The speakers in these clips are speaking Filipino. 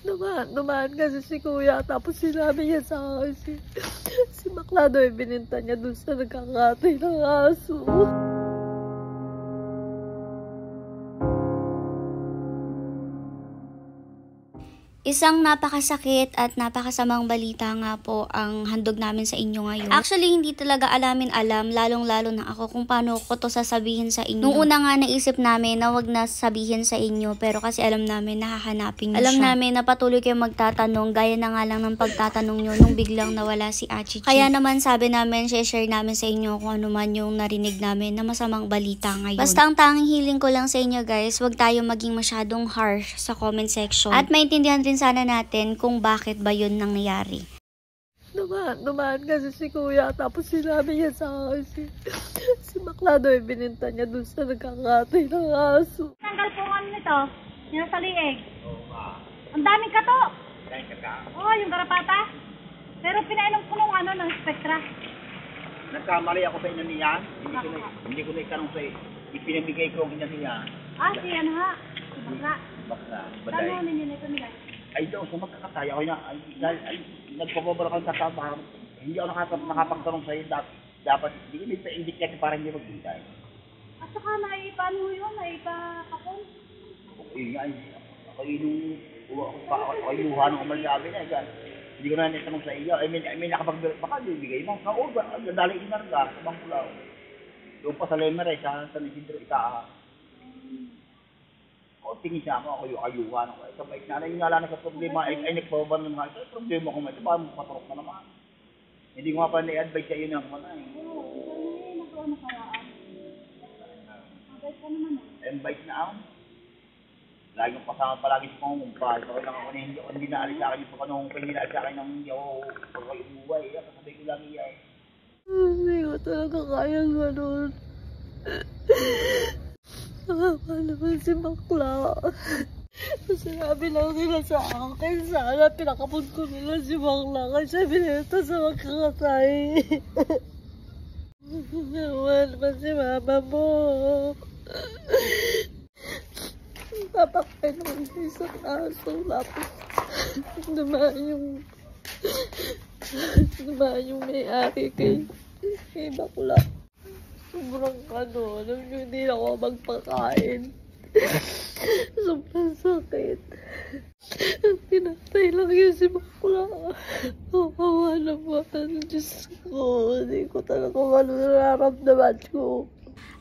Dumaan kasi si kuya, tapos sinabi niya sa akin si bakla daw bininta niya dun sa nagkakatay ng aso. Isang napakasakit at napakasamang balita nga po ang handog namin sa inyo ngayon. Actually, hindi talaga alam, lalong-lalo na ako kung paano ko to sasabihin sa inyo. Nung una nga naisip namin na wag na sabihin sa inyo, pero kasi alam namin na hahanapin niyo siya. Alam namin na patuloy kayo magtatanong, gaya na nga lang ng pagtatanong nyo nung biglang nawala si Achichi. Kaya naman sabi namin, share namin sa inyo kung ano man yung narinig namin na masamang balita ngayon. Basta ang tanging hiling ko lang sa inyo guys, wag tayo maging masyadong harsh sa comment section. At maintindihan rin sana natin kung bakit ba yun nangyayari. Dumaan kasi si kuya, tapos sinabi niya sa akin si bakla daw bininta niya dun sa nagkakatay ng aso. Tanggal po kami nito, yung sa liig. Ang daming kato. Oo, yung garapata. Pero pinainom ko nung ng Spectra. Nagkamali ako sa inaniyan. Hindi ko na itanong sa ipinamigay ko ang inaniyan. Si bakla. Bakla. Saan mo ninyo ito nila? Ay doon sa magkakataya ko na nagpapabara kang kasama. Hindi ako nakapagtanong sa iyo dapat hindi ka para hindi maghintay. At saka paano yun? Naipakapon? Okay nga, ako inuha ng umalsabi na. Hindi ko na natanong sa iyo. May nakapagbirat baka bibigay mo. Dali inarga sa Bangkulaw. Doon pa sa Lemere, sa San Isidro Itaha. Tingin siya ako ayuhan ako. Ito bait na yung ngala na sa problema ay nagpababan ng mga ito. Problema ko ito, paano paturok na naman. Hindi ko nga pa na-advise sa iyo na ako na eh. Oo, nakaraan. Mabait ka naman eh. Advice na ako. Laging pasama palagi sa pangungumpal. Pag lang ako hindi naalis sa akin yung pangungumpal, hindi naalis sa akin ng hindi ako pagkaibuhay. Kasabay ko lang iya eh. Hindi ko talaga kayang ganun. Nakaka naman si bakla. Sinabi lang nila sa akin, sana pinakapun ko nila si bakla kasi binenta sa magkakatay. Naman pa si mama mo. Papakain naman sa isang aso. Tapos dumaan yung may-ari kay bakla. Sobrang alam nyo, hindi na ako magpakain. Sobrang sakit. Pinatay lang yun si bakla. Kawawa naman. Diyos ko, hindi ko talaga nararamdaman ko.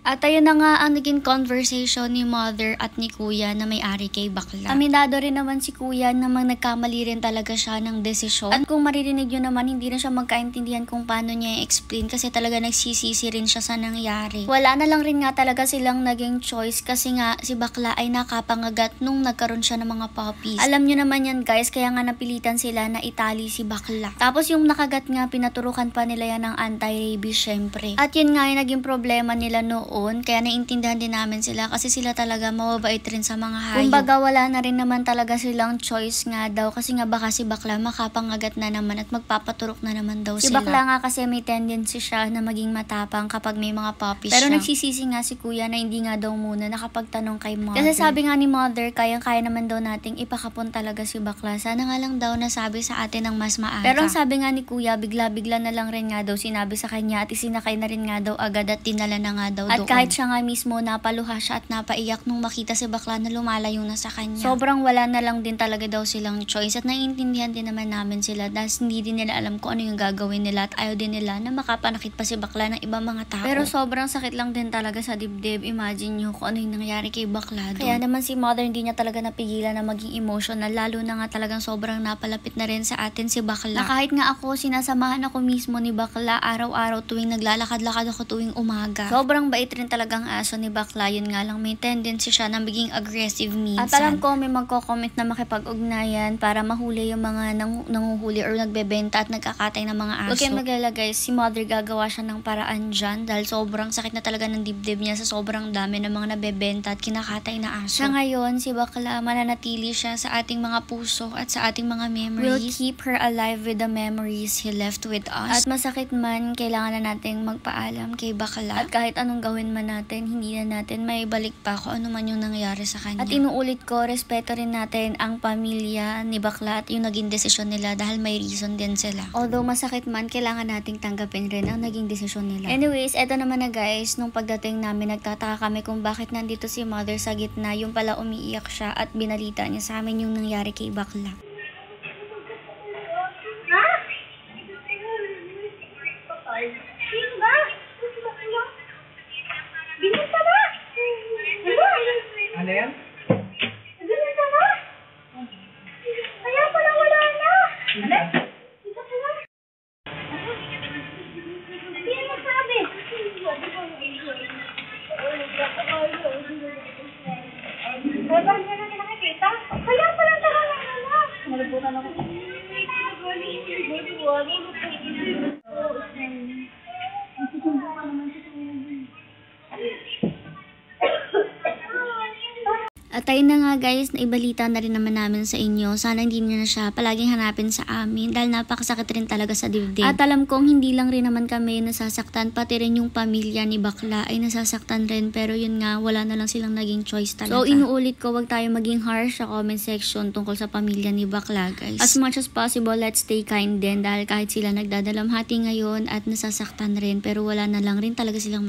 At ayun na nga ang naging conversation ni mother at ni kuya na may-ari kay bakla. Aminado rin naman si kuya namang nagkamali rin talaga siya ng desisyon. At kung maririnig nyo naman, hindi rin siya magkaintindihan kung paano niya i-explain kasi talaga nagsisisi rin siya sa nangyari. Wala na lang rin nga talaga silang naging choice kasi nga si bakla ay nakapangagat nung nagkaroon siya ng mga puppies. Alam nyo naman yan guys, kaya nga napilitan sila na itali si bakla. Tapos yung nakagat nga, pinaturukan pa nila yan ng anti-rabies syempre. At yun nga yung naging problema nila noon. Kaya naintindihan din namin sila kasi sila talaga mababait rin sa mga hayop. Kumbaga wala na rin naman talaga silang choice nga daw kasi nga baka si bakla makapangagat na naman at magpapaturok na naman daw sila. Si bakla nga kasi may tendency siya na maging matapang kapag may mga puppies siya. Pero nagsisisi nga si kuya na hindi nga daw muna nakapagtanong kay mother. Kasi sabi nga ni mother, kaya naman daw nating ipakapon talaga si bakla. Sana nga lang daw nasabi sa atin ng mas maaga. Pero ang sabi nga ni kuya, bigla-bigla na lang rin nga daw sinabi sa kanya at isinakay na rin nga daw agad at dinala na nga daw. At kahit siya nga mismo napaluha siya at napaiyak nung makita si bakla na lumalayo na sa kanya. Sobrang wala na lang din talaga daw silang choice at naiintindihan din naman namin sila dahil hindi din nila alam kung ano yung gagawin nila at ayaw din nila na makapanakit pa si bakla ng ibang mga tao. Pero sobrang sakit lang din talaga sa dibdib. Imagine nyo kung ano yung nangyari kay bakla doon. Kaya naman si mother hindi niya talaga napigilan na maging emotional lalo na nga talagang sobrang napalapit na rin sa atin si bakla. Na kahit nga ako, sinasamahan ako mismo ni bakla araw-araw tuwing naglalakad-lakad ako tuwing umaga. Sobrang bait rin talagang aso ni bakla, yun nga lang may tendency siya na maging aggressive minsan. At alam ko may magko-comment na makipag-ugnayan para mahuli yung mga nanguhuli or nagbebenta at nagkakatay ng mga aso. Huwag kayong maglala guys, si mother gagawa siya ng paraan dyan dahil sobrang sakit na talaga ng dibdib niya sa sobrang dami ng mga nabebenta at kinakatay na aso. Sa ngayon, si bakla mananatili siya sa ating mga puso at sa ating mga memories. We'll keep her alive with the memories he left with us. At masakit man, kailangan na nating magpaalam kay bakla. At kahit anong gawin gawin man natin, hindi na natin may balik pa kung ano man yung nangyayari sa kanya. At inuulit ko, respeto rin natin ang pamilya ni bakla at yung naging desisyon nila dahil may reason din sila. Although masakit man, kailangan nating tanggapin rin ang naging desisyon nila. Anyways, eto naman na guys, nung pagdating namin, nagtataka kami kung bakit nandito si mother sa gitna. Yung pala umiiyak siya at binalita niya sa amin yung nangyari kay bakla. Ha? Sino ba? Binenta ba? Ano yan? Binenta ba? Kaya pala wala na. Ano? Ito pala. Hindi yan nagsabi. Kaya ba hindi natin nakikita? Kaya pala talaga na. Nalibutan ako. At ayun na nga guys, naibalita na rin naman namin sa inyo. Sana hindi niyo na siya palaging hanapin sa amin dahil napakasakit rin talaga sa dibdib. At alam kong hindi lang rin naman kami nasasaktan, pati rin yung pamilya ni bakla ay nasasaktan rin. Pero yun nga, wala na lang silang naging choice talaga. So inuulit ko, wag tayo maging harsh sa comment section tungkol sa pamilya ni bakla guys. As much as possible, let's stay kind din dahil kahit sila nagdadalamhati ngayon at nasasaktan rin, pero wala na lang rin talaga silang